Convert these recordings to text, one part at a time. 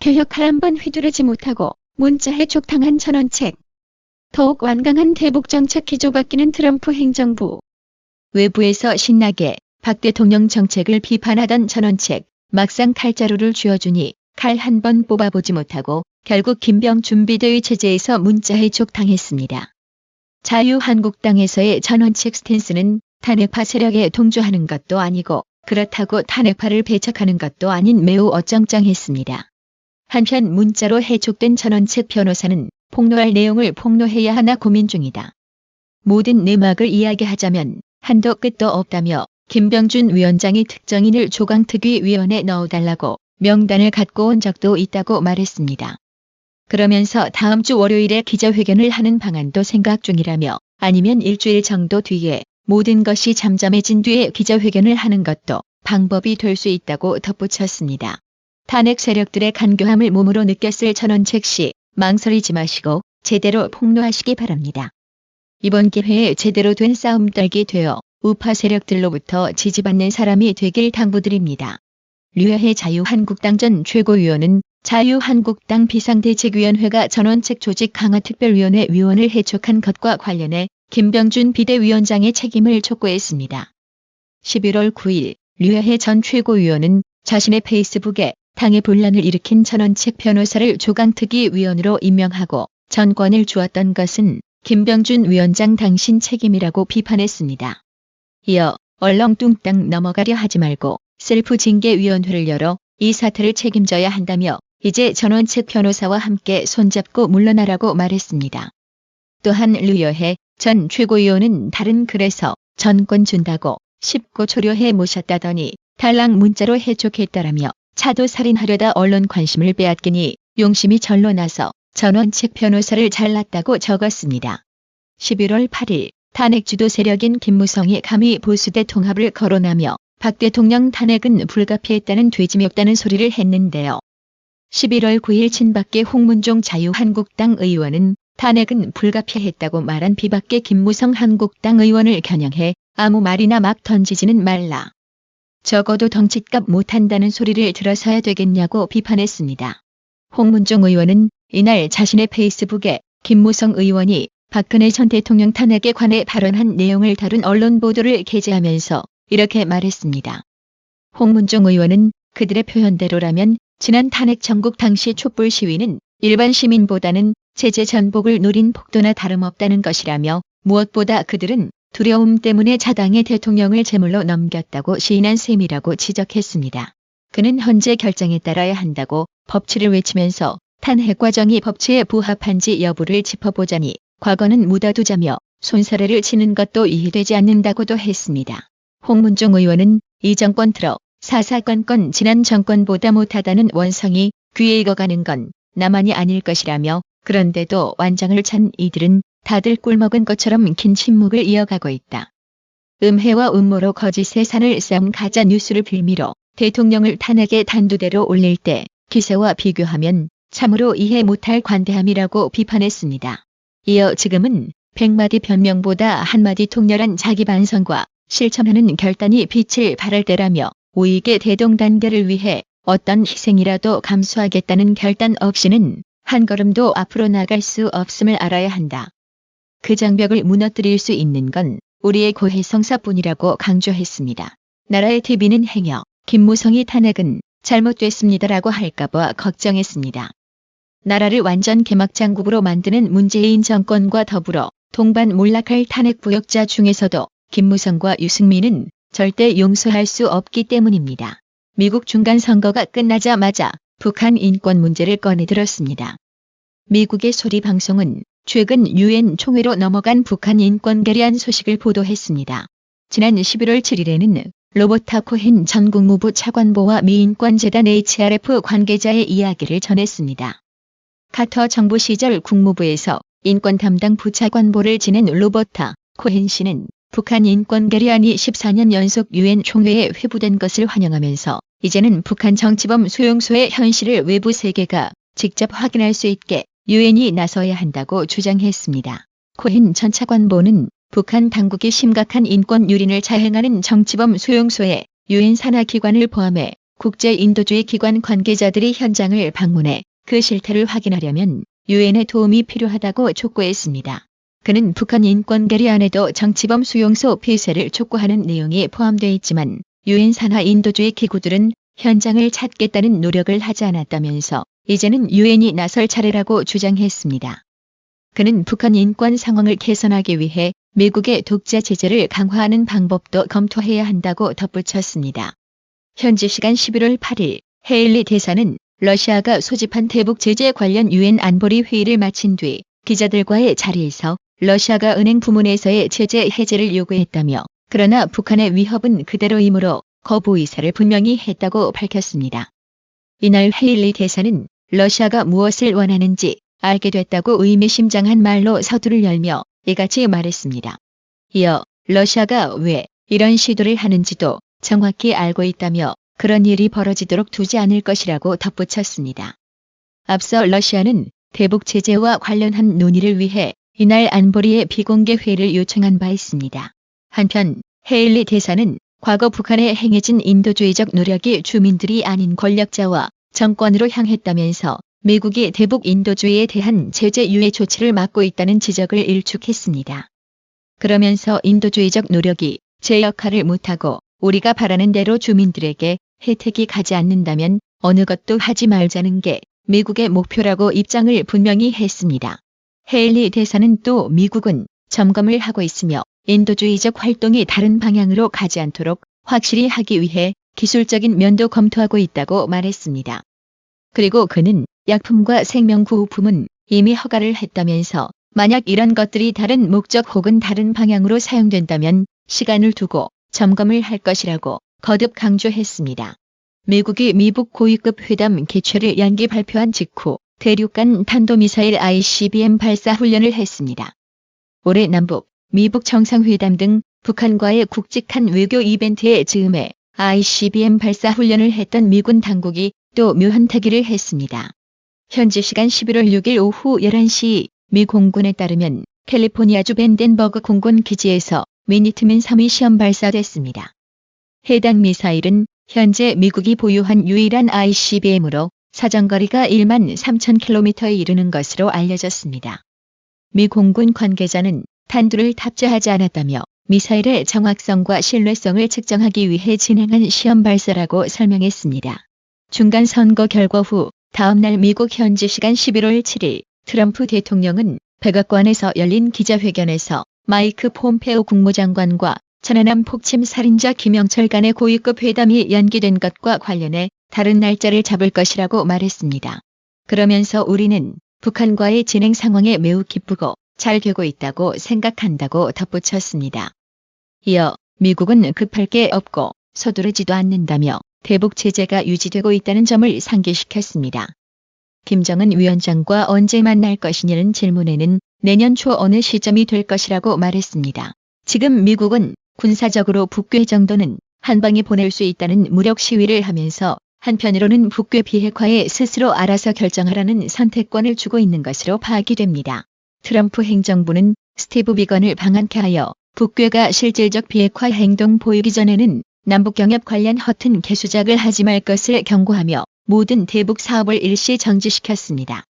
교육할 한 번 휘두르지 못하고 문자에 촉당한 전원책. 더욱 완강한 대북정책 기조 바뀌는 트럼프 행정부. 외부에서 신나게 박 대통령 정책을 비판하던 전원책, 막상 칼자루를 쥐어주니 칼 한 번 뽑아보지 못하고 결국 김병준 비대위 체제에서 문자 해촉당했습니다. 자유한국당에서의 전원책 스탠스는 탄핵파 세력에 동조하는 것도 아니고 그렇다고 탄핵파를 배척하는 것도 아닌 매우 어정쩡했습니다. 한편 문자로 해촉된 전원책 변호사는 폭로할 내용을 폭로해야 하나 고민 중이다. 모든 내막을 이야기하자면 한도 끝도 없다며 김병준 위원장이 특정인을 조강특위위원회에 넣어달라고 명단을 갖고 온 적도 있다고 말했습니다. 그러면서 다음 주 월요일에 기자회견을 하는 방안도 생각 중이라며 아니면 일주일 정도 뒤에 모든 것이 잠잠해진 뒤에 기자회견을 하는 것도 방법이 될 수 있다고 덧붙였습니다. 탄핵 세력들의 간교함을 몸으로 느꼈을 전원책 씨, 망설이지 마시고 제대로 폭로하시기 바랍니다. 이번 기회에 제대로 된 싸움 떨기 되어 우파 세력들로부터 지지받는 사람이 되길 당부드립니다. 류여해 자유한국당 전 최고위원은 자유한국당 비상대책위원회가 전원책 조직 강화 특별위원회 위원을 해촉한 것과 관련해 김병준 비대위원장의 책임을 촉구했습니다. 11월 9일 류여해 전 최고위원은 자신의 페이스북에 당의 분란을 일으킨 전원책 변호사를 조강특위위원으로 임명하고 전권을 주었던 것은 김병준 위원장 당신 책임이라고 비판했습니다. 이어 얼렁뚱땅 넘어가려 하지 말고 셀프 징계위원회를 열어 이 사태를 책임져야 한다며 이제 전원책 변호사와 함께 손잡고 물러나라고 말했습니다. 또한 류여해 전 최고위원은 다른 글에서 전권 준다고 쉽고 초려해 모셨다더니 달랑 문자로 해촉했다라며 차도 살인하려다 언론 관심을 빼앗기니 용심이 절로 나서 전원책 변호사를 잘랐다고 적었습니다. 11월 8일 탄핵 주도 세력인 김무성이 감히 보수대 통합을 거론하며 박 대통령 탄핵은 불가피했다는 되지없다는 소리를 했는데요. 11월 9일 친박계 홍문종 자유한국당 의원은 탄핵은 불가피했다고 말한 비박계 김무성 한국당 의원을 겨냥해 아무 말이나 막 던지지는 말라. 적어도 덩칫값 못한다는 소리를 들어서야 되겠냐고 비판했습니다. 홍문종 의원은 이날 자신의 페이스북에 김무성 의원이 박근혜 전 대통령 탄핵에 관해 발언한 내용을 다룬 언론 보도를 게재하면서 이렇게 말했습니다. 홍문종 의원은 그들의 표현대로라면 지난 탄핵 전국 당시 촛불 시위는 일반 시민보다는 체제 전복을 노린 폭도나 다름없다는 것이라며 무엇보다 그들은 두려움 때문에 자당의 대통령을 제물로 넘겼다고 시인한 셈이라고 지적했습니다. 그는 헌재 결정에 따라야 한다고 법치를 외치면서 탄핵 과정이 법치에 부합한지 여부를 짚어보자니 과거는 묻어두자며 손사래를 치는 것도 이해되지 않는다고도 했습니다. 홍문종 의원은 이 정권 들어 사사건건 지난 정권보다 못하다는 원성이 귀에 익어가는 건 나만이 아닐 것이라며 그런데도 완장을 찬 이들은 다들 꿀먹은 것처럼 긴 침묵을 이어가고 있다. 음해와 음모로 거짓의 산을 쌓은 가짜 뉴스를 빌미로 대통령을 탄핵의 단두대로 올릴 때 기세와 비교하면 참으로 이해 못할 관대함이라고 비판했습니다. 이어 지금은 100마디 변명보다 한마디 통렬한 자기 반성과 실천하는 결단이 빛을 발할 때라며 우익의 대동단결을 위해 어떤 희생이라도 감수하겠다는 결단 없이는 한 걸음도 앞으로 나갈 수 없음을 알아야 한다. 그 장벽을 무너뜨릴 수 있는 건 우리의 고해성사뿐이라고 강조했습니다. 나라의 TV는 행여 김무성이 탄핵은 잘못됐습니다라고 할까봐 걱정했습니다. 나라를 완전 개막장국으로 만드는 문재인 정권과 더불어 동반 몰락할 탄핵 부역자 중에서도 김무성과 유승민은 절대 용서할 수 없기 때문입니다. 미국 중간선거가 끝나자마자 북한 인권 문제를 꺼내들었습니다. 미국의 소리 방송은 최근 유엔 총회로 넘어간 북한 인권 결의안 소식을 보도했습니다. 지난 11월 7일에는 로버타 코헨 전 국무부 차관보와 미 인권재단 HRF 관계자의 이야기를 전했습니다. 카터 정부 시절 국무부에서 인권 담당 부차관보를 지낸 로버타 코헨 씨는 북한 인권 결의안이 14년 연속 유엔 총회에 회부된 것을 환영하면서 이제는 북한 정치범 수용소의 현실을 외부 세계가 직접 확인할 수 있게 유엔이 나서야 한다고 주장했습니다. 코헨 전 차관보는 북한 당국이 심각한 인권 유린을 자행하는 정치범 수용소에 유엔 산하기관을 포함해 국제 인도주의 기관 관계자들이 현장을 방문해 그 실태를 확인하려면 유엔의 도움이 필요하다고 촉구했습니다. 그는 북한 인권결의안에도 정치범 수용소 폐쇄를 촉구하는 내용이 포함되어 있지만 유엔 산하 인도주의 기구들은 현장을 찾겠다는 노력을 하지 않았다면서 이제는 유엔이 나설 차례라고 주장했습니다. 그는 북한 인권 상황을 개선하기 위해 미국의 독자 제재를 강화하는 방법도 검토해야 한다고 덧붙였습니다. 현지 시간 11월 8일 헤일리 대사는 러시아가 소집한 대북 제재 관련 유엔 안보리 회의를 마친 뒤 기자들과의 자리에서 러시아가 은행 부문에서의 제재 해제를 요구했다며 그러나 북한의 위협은 그대로이므로 거부 의사를 분명히 했다고 밝혔습니다. 이날 헤일리 대사는 러시아가 무엇을 원하는지 알게 됐다고 의미심장한 말로 서두를 열며 이같이 말했습니다. 이어 러시아가 왜 이런 시도를 하는지도 정확히 알고 있다며 그런 일이 벌어지도록 두지 않을 것이라고 덧붙였습니다. 앞서 러시아는 대북 제재와 관련한 논의를 위해 이날 안보리의 비공개 회의를 요청한 바 있습니다. 한편 헤일리 대사는 과거 북한에 행해진 인도주의적 노력이 주민들이 아닌 권력자와 정권으로 향했다면서 미국이 대북 인도주의에 대한 제재 유예 조치를 막고 있다는 지적을 일축했습니다. 그러면서 인도주의적 노력이 제 역할을 못하고 우리가 바라는 대로 주민들에게 혜택이 가지 않는다면 어느 것도 하지 말자는 게 미국의 목표라고 입장을 분명히 했습니다. 헤일리 대사는 또 미국은 점검을 하고 있으며 인도주의적 활동이 다른 방향으로 가지 않도록 확실히 하기 위해 기술적인 면도 검토하고 있다고 말했습니다. 그리고 그는 약품과 생명구호품은 이미 허가를 했다면서 만약 이런 것들이 다른 목적 혹은 다른 방향으로 사용된다면 시간을 두고 점검을 할 것이라고 거듭 강조했습니다. 미국이 미북 고위급 회담 개최를 연기 발표한 직후 대륙간 탄도미사일 ICBM 발사 훈련을 했습니다. 올해 남북, 미북 정상회담 등 북한과의 굵직한 외교 이벤트의 즈음에 ICBM 발사 훈련을 했던 미군 당국이 또 묘한 태기를 했습니다. 현지 시간 11월 6일 오후 11시 미 공군에 따르면 캘리포니아주 벤덴버그 공군 기지에서 미니트맨 3이 시험 발사됐습니다. 해당 미사일은 현재 미국이 보유한 유일한 ICBM으로 사정거리가 1만 3,000km에 이르는 것으로 알려졌습니다. 미 공군 관계자는 탄두를 탑재하지 않았다며 미사일의 정확성과 신뢰성을 측정하기 위해 진행한 시험 발사라고 설명했습니다. 중간 선거 결과 후 다음 날 미국 현지 시간 11월 7일 트럼프 대통령은 백악관에서 열린 기자회견에서 마이크 폼페오 국무장관과 천안함 폭침 살인자 김영철 간의 고위급 회담이 연기된 것과 관련해 다른 날짜를 잡을 것이라고 말했습니다. 그러면서 우리는 북한과의 진행 상황에 매우 기쁘고 잘 되고 있다고 생각한다고 덧붙였습니다. 이어 미국은 급할 게 없고 서두르지도 않는다며 대북 제재가 유지되고 있다는 점을 상기시켰습니다. 김정은 위원장과 언제 만날 것이냐는 질문에는 내년 초 어느 시점이 될 것이라고 말했습니다. 지금 미국은 군사적으로 북괴 정도는 한 방에 보낼 수 있다는 무력 시위를 하면서 한편으로는 북괴 비핵화에 스스로 알아서 결정하라는 선택권을 주고 있는 것으로 파악이 됩니다. 트럼프 행정부는 스티브 비건을 방한케 하여 북괴가 실질적 비핵화 행동 보이기 전에는 남북경협 관련 허튼 개수작을 하지 말 것을 경고하며 모든 대북 사업을 일시 정지시켰습니다.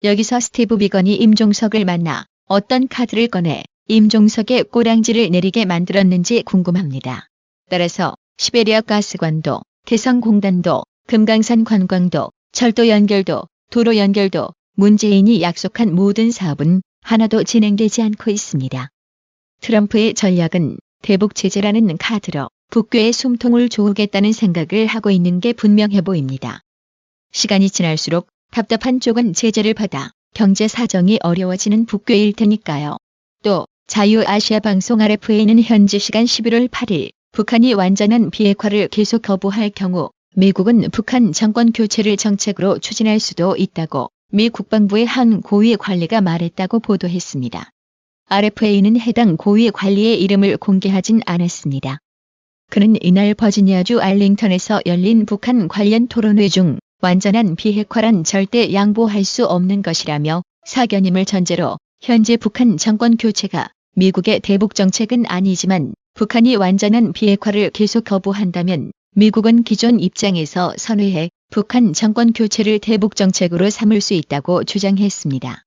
여기서 스티브 비건이 임종석을 만나 어떤 카드를 꺼내 임종석의 꼬랑지를 내리게 만들었는지 궁금합니다. 따라서 시베리아 가스관도, 개성공단도, 금강산 관광도, 철도 연결도, 도로 연결도 문재인이 약속한 모든 사업은 하나도 진행되지 않고 있습니다. 트럼프의 전략은 대북 제재라는 카드로 북괴의 숨통을 조우겠다는 생각을 하고 있는 게 분명해 보입니다. 시간이 지날수록 답답한 쪽은 제재를 받아 경제 사정이 어려워지는 북괴일 테니까요. 또 자유아시아 방송 RFA는 현지 시간 11월 8일 북한이 완전한 비핵화를 계속 거부할 경우 미국은 북한 정권 교체를 정책으로 추진할 수도 있다고 미 국방부의 한 고위 관리가 말했다고 보도했습니다. RFA는 해당 고위 관리의 이름을 공개하진 않았습니다. 그는 이날 버지니아주 알링턴에서 열린 북한 관련 토론회 중 완전한 비핵화란 절대 양보할 수 없는 것이라며 사견임을 전제로 현재 북한 정권 교체가 미국의 대북 정책은 아니지만 북한이 완전한 비핵화를 계속 거부한다면 미국은 기존 입장에서 선회해 북한 정권 교체를 대북 정책으로 삼을 수 있다고 주장했습니다.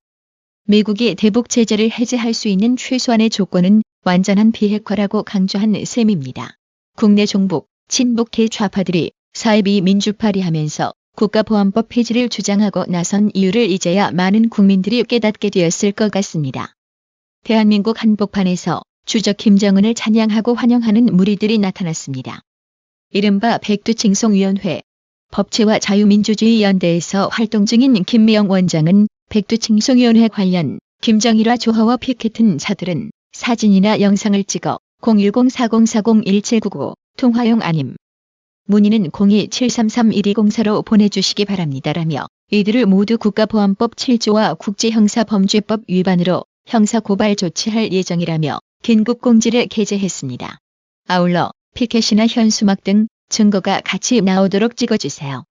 미국이 대북 제재를 해제할 수 있는 최소한의 조건은 완전한 비핵화라고 강조한 셈입니다. 국내 종북, 친북계 좌파들이 사이비 민주파리 하면서 국가보안법 폐지를 주장하고 나선 이유를 이제야 많은 국민들이 깨닫게 되었을 것 같습니다. 대한민국 한복판에서 주적 김정은을 찬양하고 환영하는 무리들이 나타났습니다. 이른바 백두칭송위원회, 법치와 자유민주주의 연대에서 활동 중인 김미영 원장은 백두칭송위원회 관련 김정일화 조화와 피켓은 자들은 사진이나 영상을 찍어 010-4040-1799 통화용 아님. 문의는 02-733-1204로 보내주시기 바랍니다라며 이들을 모두 국가보안법 7조와 국제형사범죄법 위반으로 형사고발 조치할 예정이라며 긴급공지를 게재했습니다. 아울러 피켓이나 현수막 등 증거가 같이 나오도록 찍어주세요.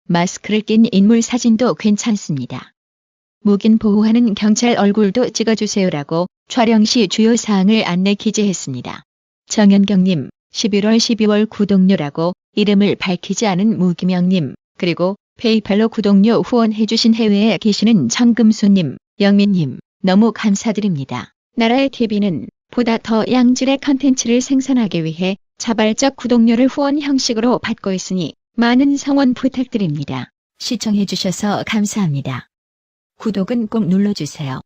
마스크를 낀 인물 사진도 괜찮습니다. 묵인 보호하는 경찰 얼굴도 찍어주세요라고 촬영 시 주요 사항을 안내 기재했습니다. 정현경님, 11월 12월 구독료라고 이름을 밝히지 않은 무기명님, 그리고 페이팔로 구독료 후원해주신 해외에 계시는 정금수님, 영민님, 너무 감사드립니다. 나라의 TV는 보다 더 양질의 컨텐츠를 생산하기 위해 자발적 구독료를 후원 형식으로 받고 있으니 많은 성원 부탁드립니다. 시청해주셔서 감사합니다. 구독은 꼭 눌러주세요.